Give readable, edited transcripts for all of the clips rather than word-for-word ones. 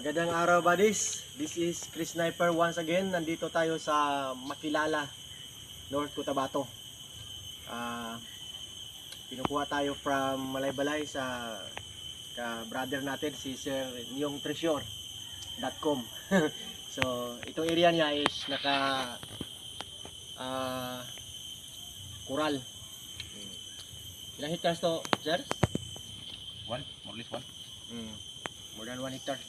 Magandang araw, buddies. This is Chris Sniper once again. Nandito tayo sa Makilala, North Cotabato. Pinukuha tayo from Malaybalay sa brother natin si Sir Nyongtreasure.com. So, itong area niya is naka kural. Ilang hectares to, sir? More or less one. More than 1 hectare.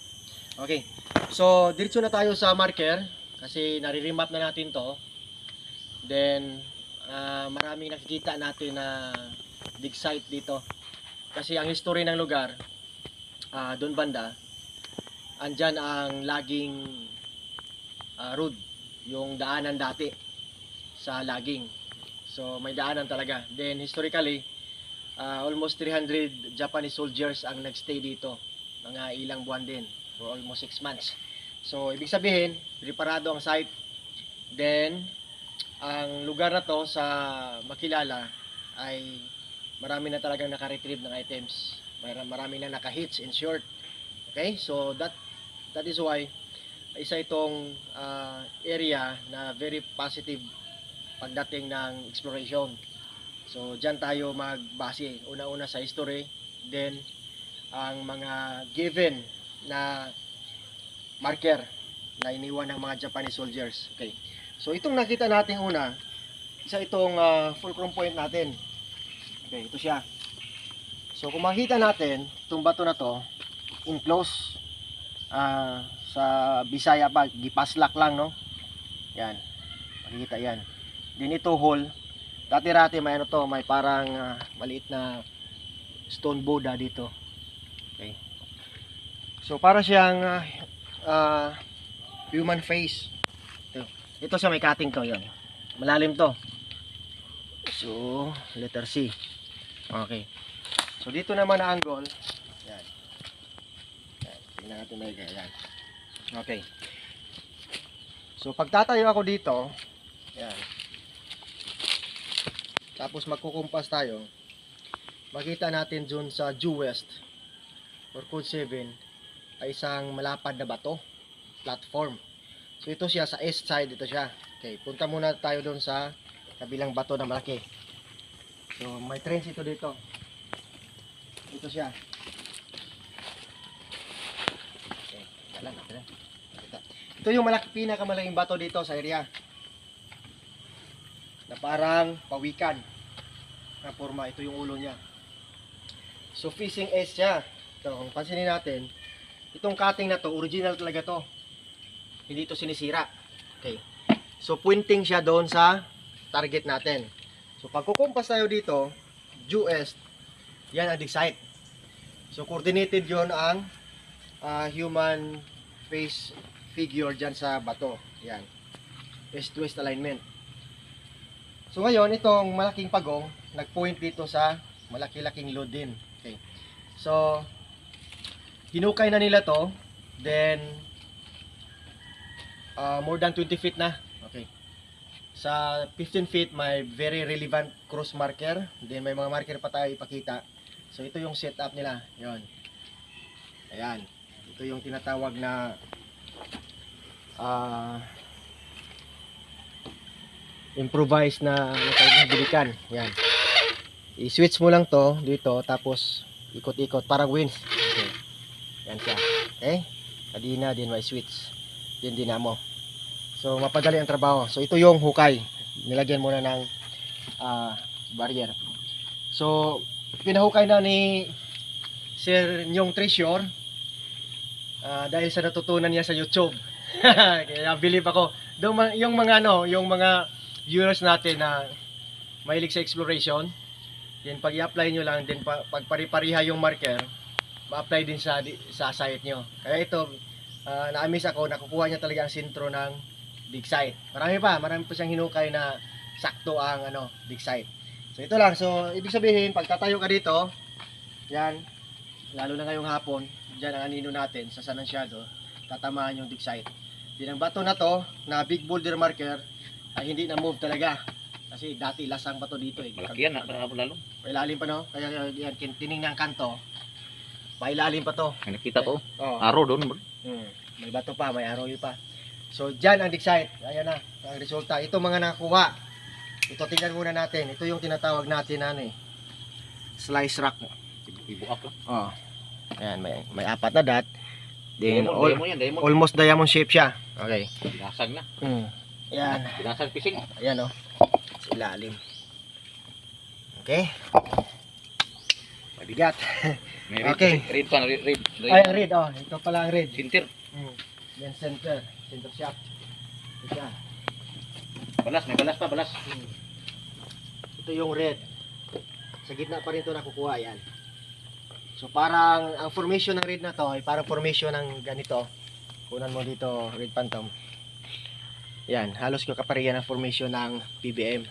Okay. So, diretso na tayo sa marker kasi nare-remap na natin to. Then, maraming nakikita natin na dig site dito. Kasi ang history ng lugar, doon banda, andyan ang laging road, yung daanan dati sa laging. So, may daanan talaga. Then, historically, almost 300 Japanese soldiers ang nagstay dito. Mga ilang buwan din, for almost 6 months. So, ibig sabihin, preparado ang site. Then, ang lugar na to sa Makilala ay marami na talagang naka-retrieve ng items. Marami na naka-hits in short. Okay? So, that is why isa itong area na very positive pagdating ng exploration. So, dyan tayo magbase. Una-una sa history, then ang mga given na marker na iniwan ng mga Japanese soldiers. Okay. So, itong nakita natin una, isa itong fulcrum point natin. Okay, ito siya. So, kung makita natin, itong bato na to, in close, sa Bisaya pa, gipaslak lang, no? Yan. Makikita yan. Then ito hole, dati-rati may ano to, may parang maliit na stone Buddha dito. Okay. So para siyang human face. Ito siya, may cutting to, 'yon. Malalim to. So letter C. Okay. So dito naman na angle. Yan. Yan. Tingnan natin may yan. Okay. So pagtatayo ako dito, yan. Tapos magkukumpas tayo. Makita natin dun sa due west or code 7 ay isang malapad na bato platform. So ito siya sa east side, ito siya. Okay, punta muna tayo doon sa kabilang bato na malaki. So may trench ito dito. Ito siya. Okay, kala natin. Ito yung pinakamalaking bato dito sa area. Na parang pawikan na forma, ito yung ulo niya. So facing east siya. So, kung pansinin natin, itong cutting na to, original talaga to. Hindi ito sinisira. Okay. So, pointing siya doon sa target natin. So, pag kukumpas tayo dito, due east, yan ang dig site. So, coordinated yon ang human face figure dyan sa bato. Yan. East to west alignment. So, ngayon, itong malaking pagong, nag-point dito sa malaki-laking load din. Okay. So, hinukay na nila to, then more than 20 feet na. Okay. Sa 15 feet may very relevant cross marker, then may mga marker pa tayo ipakita. So ito yung setup nila, yon. Ayan, ito yung tinatawag na improvised na bilikan. Yan. I-switch mo lang to dito, tapos ikot-ikot parang wins. Okay. Yan siya. Okay? Kadina din may switch. Din dinamo. So mapadali ang trabaho. So ito yung hukay. Nilagyan muna ng barrier. So pinahukay na ni Sir Nyongtreasure dahil sa natutunan niya sa YouTube. Kaya believe ako. Yung mga viewers natin na mahilig sa exploration, then pag i-apply nyo lang, then pag pari-pariha yung marker, ma-apply din sa site nyo. Kaya ito, na-amaze ako, nakukuha niya talaga ang sentro ng dig site. Marami pa siyang hinukay na sakto ang dig site. So ito lang, so ibig sabihin, pag tatayo ka dito, yan, lalo na ngayong hapon, dyan ang anino natin sa San Ansiado, tatamaan yung dig site. Din ang bato na to, na big boulder marker, ay hindi na move talaga. Kasi dati lasang bato dito eh. Malaki yan, lalo. Pailalim pa, no? Kaya yan, tinignan kanto, pailalim pa to. Nakita ko. Oh. Araw doon. May bato pa, may arroyo pa. So, dyan ang dig site. Ayan na, ang resulta. Ito mga nakuha. Ito, tingnan muna natin. Ito yung tinatawag natin na slice rock. Ibuak lang. Oh. Ayan, may apat na dot. Then, Diamond yan, diamond. almost diamond shape siya. Okay. Binasag na. Ayan. Binasag pising. Ayan o. Sa ilalim. Okay. Mabigat. May red, Okay. red pa, red. Ay, ang red. Oh, ito pala ang red. Sinter. Yan, center. Center shaft. Ito siya. Balas, may balas pa, balas. Ito yung red. Sa gitna pa rin ito nakukuha. Yan. So, parang ang formation ng red na to ay parang formation ng ganito. Kunan mo dito, red phantom. Yan. Halos kaparihan ang formation ng PBM.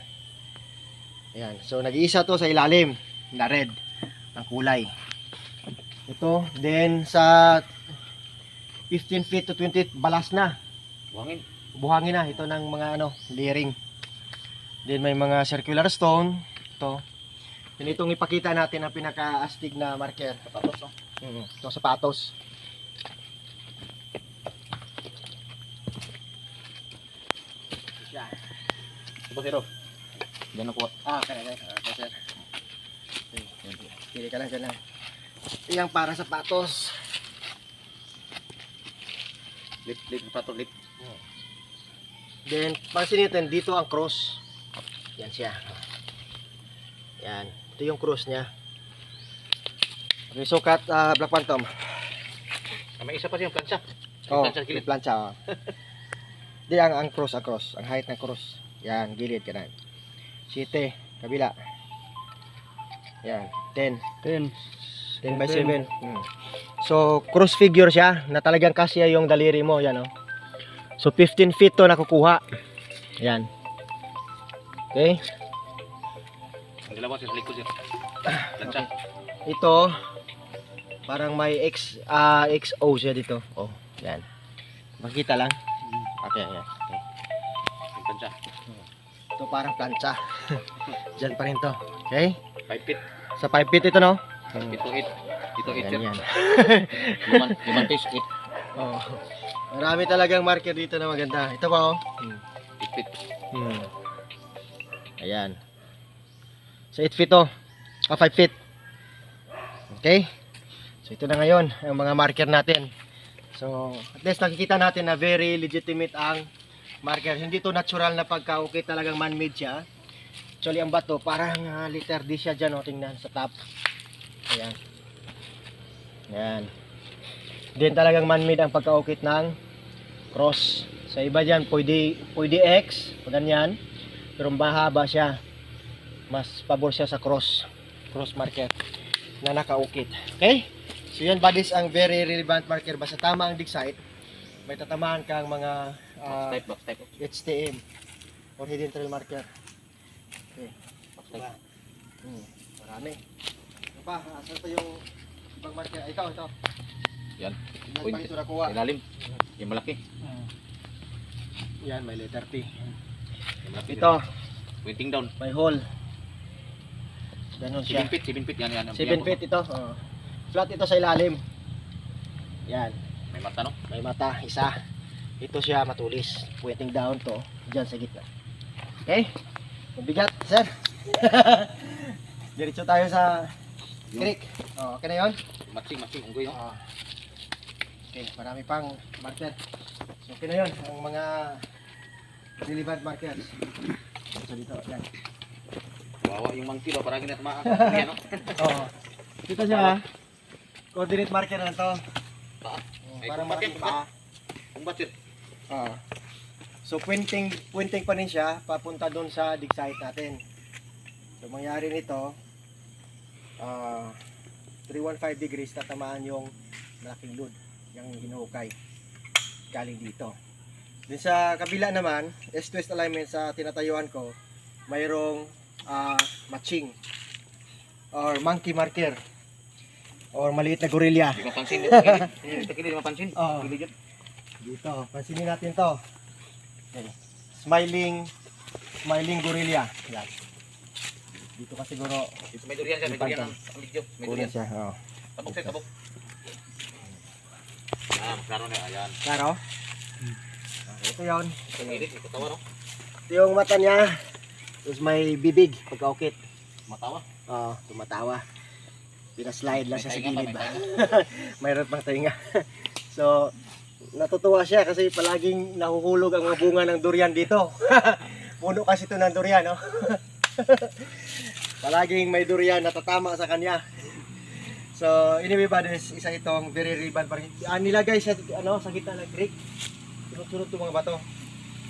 Yan. So, nag-iisa to sa ilalim na red. Ang kulay. Ito. Then, sa 15 feet to 20 feet, balas na. Buhangin. Buhangin na. Ito ng mga layering. Then, may mga circular stone. Ito. Then, itong ipakita natin ang pinaka-astig na marker. Papatos, no? Ito, sapatos. Siya. Ito, zero. Diyan nakuha. Okay, sir. Pili ka lang dyan lang. Iyang para sapatos. Lip, papatos, lip. Then, pansin natin, dito ang cross. Yan siya. Yan. Ito yung cross niya. Okay, sukat, Black Phantom. May isa pa siyang plancha. Oh, Plancha sa yung gilid. plancha. Oh. Di, ang cross. Ang height ng cross. Yan, gilid ka na. 7, kabila. Yan, 10 by 7. So, cross figure siya na talagang kasya yung daliri mo. Yan, oh. So, 15 feet to nakukuha. Yan. Okay. Ang dalawa sa likod siya. Plancha. Ito, parang may XO siya dito. Oh, yan. Makita lang. Okay, yan. Okay. Ang plancha. Ito parang plancha. Diyan pa rin to. Okay? 5 feet. Sa 5 feet ito, no? Ito 8. Ito 8 Yan, yan. Liman piece 8. Oh. Marami talagang marker dito na maganda. Ito pa, oh. 8 feet. Ayan. So 8 feet to. 5 feet. Okay? So ito na ngayon ang mga marker natin. So at least nakikita natin na very legitimate ang marker. Hindi to natural na pagka-okay, talagang man-made siya. Actually ang bato parang letter D siya dyan, oh. Tingnan sa top. Ayan. Ayan. Then talagang man-made ang pagka-ukit ng cross. Sa iba dyan, pwede X, o ganyan. Pero mahaba siya. Mas pabor siya sa cross marker na nakaukit. Okay? So yan, buddies, ang very relevant marker. Basta tama ang dig site, may tatamaan kang mga Box type. HTM or hidden trail marker. Okay. Box type. Marami. Ano pa? Saan pa yung ibang marker? Ito. Yan. Ilan pa ito nakuha? Ilalim. Yung malaki. Yan, may letter T. Yung malaki. Ito, Pointing down. may hole. Ganon siya. 7 feet. Yan. 7 feet ito. Flat ito sa ilalim. Yan. May mata, no? May mata. Isa. Ito siya matulis. Pointing down to. Diyan sa gitna. Okay? Mabigat, sir. Diretso tayo sa creek. Okay na yun? Matching. Unggoy, no? Okay, marami pang marker. So, okay na yun. Ang mga relevant markers. So, dito. Yan. Wawa yung monkey, ba? Parang ginatamaan. Yan, no? Oo. Dito siya. Coordinate marker na to. Paa. Ay, Parang kumbatin, malaking paa. Kung batir. So pointing pa rin siya papunta doon sa dig site natin. So mangyari nito 315 degrees tatamaan yung malaking load, yung hinuhukay galing dito. Din sa kabila naman, S-twist alignment sa tinatayuan ko, mayroong matching or monkey marker or maliit na gorilla. Hindi mapansin. Hindi mapansin. Oo. Gilid yun. Dito, pansinin natin to. Okay. Smiling gorilla. Yan. Dito ka siguro. Dito may durian siya. May durian ang video. May Kunin durian. siya. Oh. Tabok siya, tabok. Yan. Klaro na, ayan. Klaro? Okay, ito yun. Ito yun. Pwede, ikatawa, no? Ito yung mata niya. Tapos may bibig pagkaukit. Matawa. Oo, tumatawa. Pinaslide lang siya sa May tainga gilid pa, ba? may tainga. Mayroon pang tainga. So, natutuwa siya kasi palaging nahuhulog ang mga bunga ng durian dito. Puno kasi ito ng durian, no? Palaging may durian natatama sa kanya. So, anyway, buddies, isa itong very ribbon pa rin. Nilagay siya sa gitna ng creek. Sunod-sunod itong mga bato.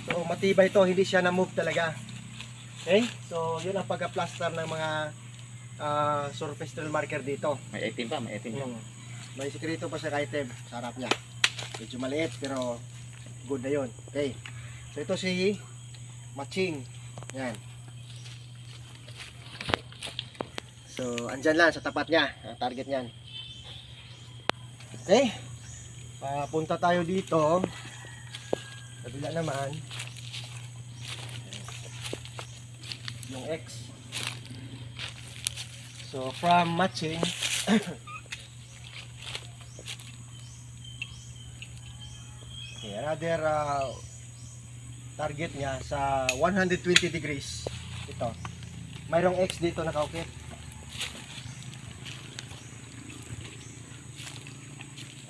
So, matibay ito, hindi siya na-move talaga. Okay? So, yun ang pagka-plaster ng mga surface trail marker dito. May item pa, may item pa. May sikreto pa sa item sa harap niya. Medyo maliit pero good na yun. Okay. So ito si matching. Yan. So andyan lang sa tapat niya. Ang target niyan. Okay. Papunta tayo dito. Kabila naman. Yung X. So from matching okay, another target niya sa 120 degrees. Ito. Mayroong X dito nakaukit.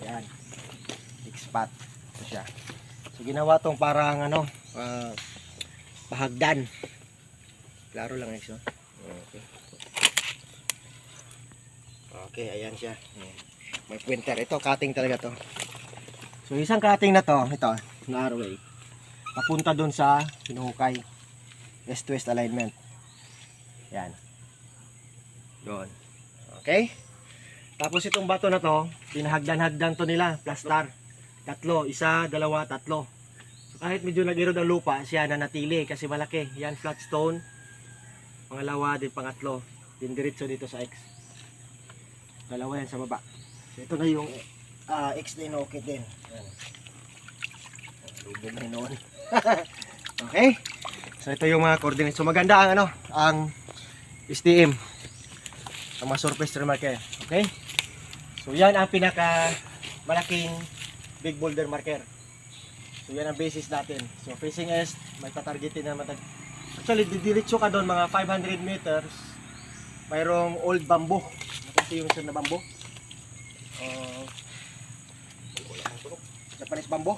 Ayan. X spot. Ito siya. So ginawa tong parang pahagdan. Klaro lang X, no? Okay. Okay, ayan siya. May pointer. Ito, cutting talaga to. So, isang cutting na to, ito, na arrowway, papunta dun sa hinuhukay. West-west alignment. Yan. Doon. Okay? Tapos itong bato na to, pinahagdan-hagdan to nila, plastar. Tatlo, isa, dalawa, tatlo. So, kahit medyo nag-erode ang lupa, siya nanatili kasi malaki. Yan, flat stone. Pangalawa, din pangatlo. Din diretso dito sa X. Dalawa yan sa baba. So, ito na yung X na inukit din. Lubog na noon. Okay? So, ito yung mga coordinates. So, maganda ang STM. Ang mga surface trail marker. Okay? So, yan ang pinaka malaking big boulder marker. So, yan ang basis natin. So, facing east, may patargetin na matag. Actually, didiretso ka doon mga 500 meters. Mayroong old bamboo. Ito yung na bamboo. Japanese bamboo.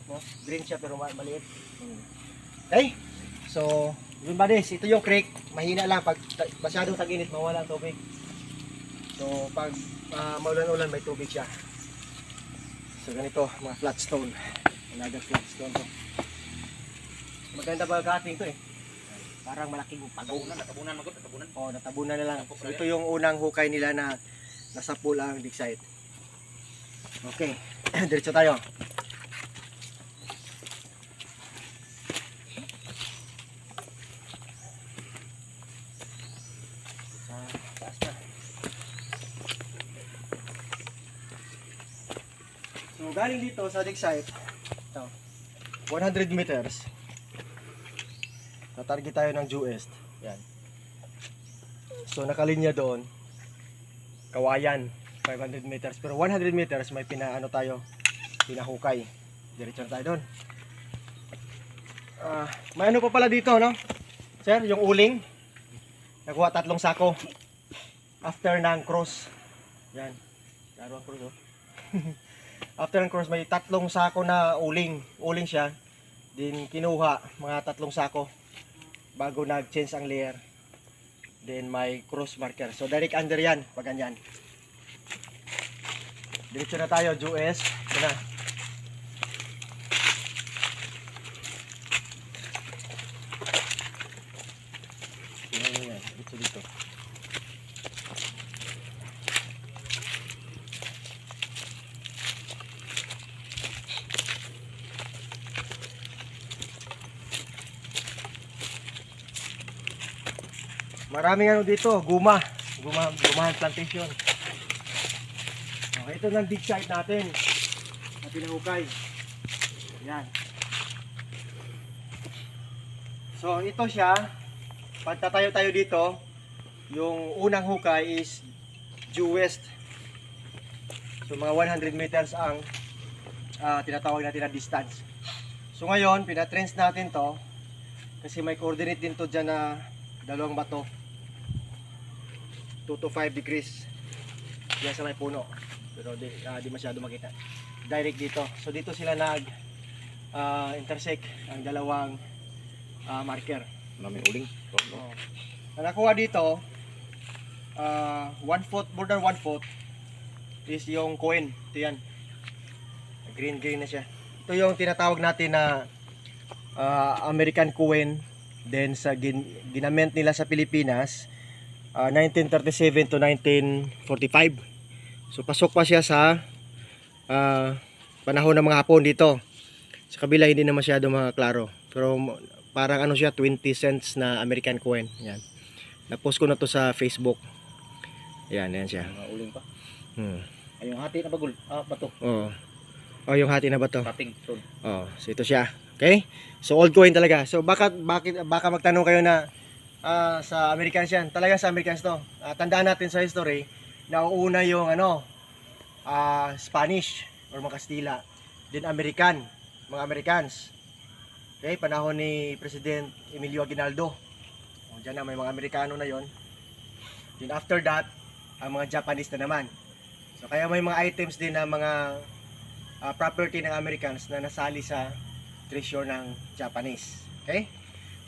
No? Green siya pero maliit. Okay? So, yun ba this? Ito yung creek. Mahina lang. Pag masyadong tag-init, mawala ang tubig. So, pag maulan-ulan, may tubig siya. So, ganito. Mga flat stone. Another flat stone to. Maganda ba cutting to eh. Parang malaking pagong. Natabunan, magod, natabunan. Oh, natabunan na lang. So, ito yung unang hukay nila na nasa pool ang dig site. Okay. Diretso tayo. Sa taas na. So, galing dito sa dig site. Ito. 100 meters. Tatarget tayo ng due east. Yan. So nakalinya doon. Kawayan. 500 meters. Pero 100 meters may pinahukay. Diretso tayo doon. May ano pa pala dito, no? Sir, yung uling. Nakuha 3 sako. After ng cross. Yan. Laro ang cross, oh. After ng cross may 3 sako na uling. Uling siya. Din kinuha mga 3 sako. Bago nag-change ang layer. Then may cross marker. So direct under yan pag ganyan. Diretso na tayo, US. Ito na. Yan. Diretso dito. Maraming dito, gumahan plantation. Okay, ito ng dig site natin na pinahukay. Yan. So ito siya, pagtatayo tayo dito, yung unang hukay is due west. So mga 100 meters ang tinatawag natin na distance. So ngayon, pinatrends natin to kasi may coordinate din to dyan na dalawang bato. 2 to 5 degrees. Yan sa may puno. Pero di masyado makita. Direct dito. So dito sila intersect ang dalawang marker. May uling. Oh. Ang nakuha dito, 1 foot, more than 1 foot is yung coin. Ito yan. Green na siya. Ito yung tinatawag natin na American coin. Then sa ginamit nila sa Pilipinas 1937 to 1945. So pasok pa siya sa panahon ng mga Hapon dito. Sa kabila hindi na masyado mga klaro. Pero parang ano siya, 20 cents na American coin. Yan. Na-post ko na to sa Facebook. Yan siya. Mga uling pa. Ay, yung hati na bagul. Bato. Oo. Oh, yung hati na ba to? Cutting stone. Oh, so ito siya. Okay? So old coin talaga. So baka magtanong kayo na sa Americans yan. Talaga sa Americans to. Tandaan natin sa history na uuna yung Spanish or mga Kastila. Then American, mga Americans. Okay, panahon ni President Emilio Aguinaldo. Diyan na may mga Amerikano na yon. Then after that, ang mga Japanese na naman. So kaya may mga items din na mga property ng Americans na nasali sa treasure ng Japanese. Okay?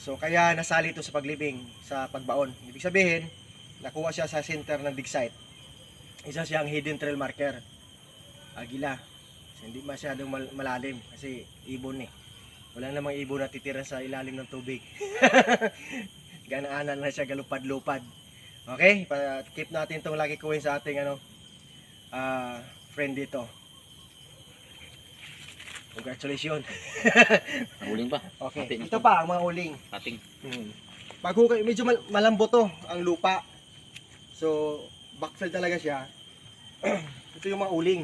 So kaya nasali ito sa paglibing, sa pagbaon. Ibig sabihin, nakuha siya sa center ng dig site. Isa siyang hidden trail marker. Agila. So, hindi masyadong malalim kasi ibon eh. Wala namang ibon na titira sa ilalim ng tubig. Ganaanan na siya, galupad-lupad. Okay? Keep natin itong lucky coin sa ating friend dito. Congratulations. Ang uling pa. Okay. Cutting Ito pa ang mga uling. Cutting. Pag hukay, medyo malambot to ang lupa. So, backfill talaga siya. Ito yung mga uling.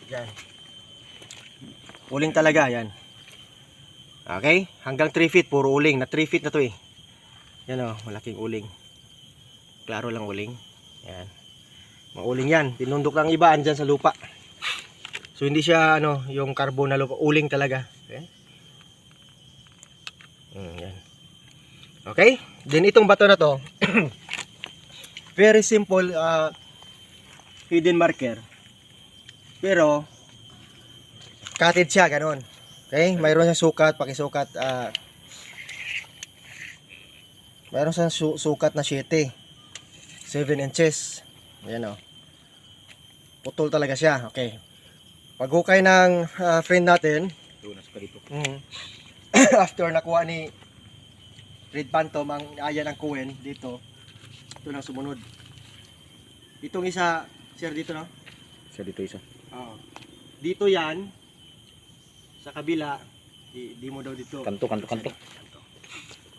Yan. Uling talaga, yan. Okay? Hanggang 3 feet, puro uling. Na 3 feet na to eh. Yan o, malaking uling. Klaro lang uling. Yan. Mga uling yan. Pinundok lang iba, andyan sa lupa. So hindi siya yung carbon na lupa, uling talaga. Okay? Yan. Okay? Then itong bato na to, very simple hidden marker. Pero cutted siya ganun. Okay? Mayroon siyang sukat, pakisukat mayroon siyang sukat na 7 inches. Ayan o. Putol talaga siya. Okay. Paghukay ng friend natin, Doon sa dito. after nakuha ni Red Phantom ang aya ng kuwen dito, ito lang sumunod. Itong isa, sir dito no? Sa dito isa. Dito yan, sa kabila, di mo daw dito. Kanto.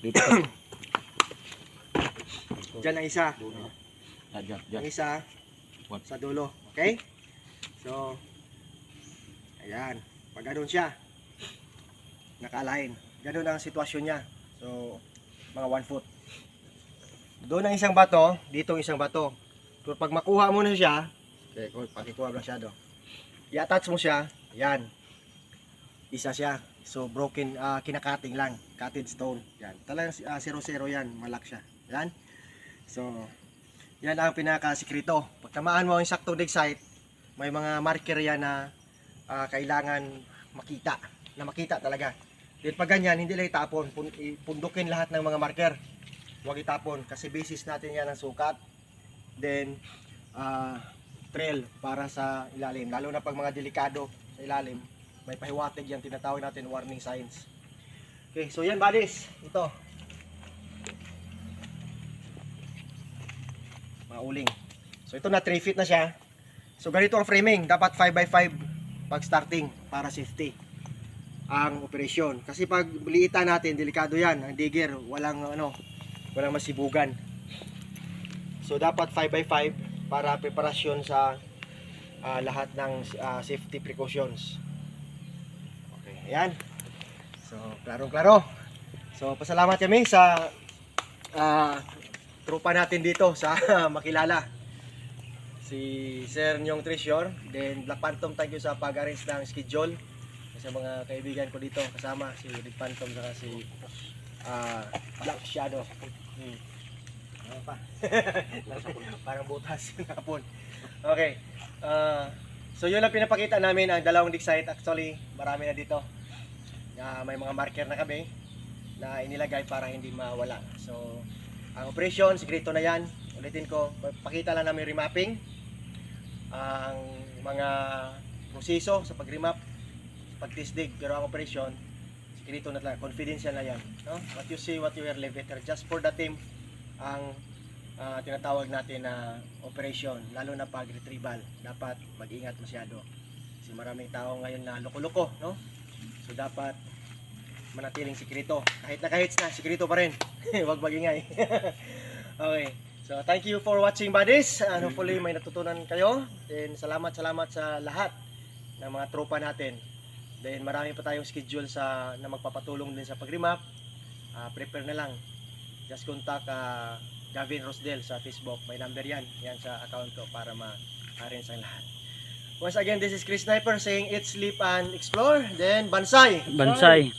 Dito. Diyan ang isa. Diyan. Ang isa, sa dulo. Okay? So, ayan. Pag ganun siya, naka-align. Ganun ang sitwasyon niya. So, mga 1 foot. Doon ang isang bato, dito ang isang bato. So, pag makuha mo na siya, okay, pakikuha mo masyado. I-attach mo siya, ayan. Isa siya. So, broken, kinakating lang. Cutted stone. Yan. Talagang 0-0 yan. Malak siya. Yan. So, yan ang pinaka-sikrito. Pag tamaan mo ang saktong dig site, may mga marker yan na kailangan makita. Na makita talaga. Then pag ganyan, hindi lang itapon. Pundukin lahat ng mga marker. Huwag itapon. Kasi basis natin yan ang sukat. Then, trail para sa ilalim. Lalo na pag mga delikado sa ilalim, may pahiwatig yan. Tinatawag natin warning signs. Okay, so yan buddies. Ito. Mga uling. So ito na 3 feet na siya. So ganito ang framing. Dapat 5x5 pag starting para safety ang operasyon. Kasi pag liitan natin, delikado yan. Ang digger, walang masibugan. So dapat 5x5 para preparasyon sa lahat ng safety precautions. Okay, ayan. So, klaro-klaro. So, pasalamat kami sa tropa natin dito sa makilala. si Sir Nyong Treasure. Then Black Phantom, thank you sa pag-arrange ng schedule. Sa mga kaibigan ko dito kasama si Big Phantom saka si Black Shadow. Ano pa? Parang butas ng hapon. Okay. So yun lang pinapakita namin ang dalawang dig site. Actually, marami na dito. May mga marker na kami na inilagay para hindi mawala. So, ang operation, sikreto na yan. Ulitin ko, pakita lang namin remapping. Ang mga proseso sa pag-remap, sa pag-tisdig, pero ang operation, sikreto na talaga, confidential na yan. No? What you see, what you hear, leave it there. Just for the team, ang tinatawag natin na operation, lalo na pag-retrieval. Dapat mag-ingat masyado. Kasi maraming tao ngayon na loko-loko, no? So, dapat manatiling sikreto. Kahit naka-hits na, sikreto pa rin. Huwag magingay. Okay. So, thank you for watching, buddies. And hopefully, may natutunan kayo. Then, salamat sa lahat ng mga tropa natin. Then, marami pa tayong schedule na magpapatulong din sa pag-remap. Prepare na lang. Just contact Gavin Rosdel sa Facebook. May number yan. Yan sa account ko para ma-arrange ang lahat. Once again, this is Chris Sniper saying eat, sleep, and explore. Then, Bansay! Bansay.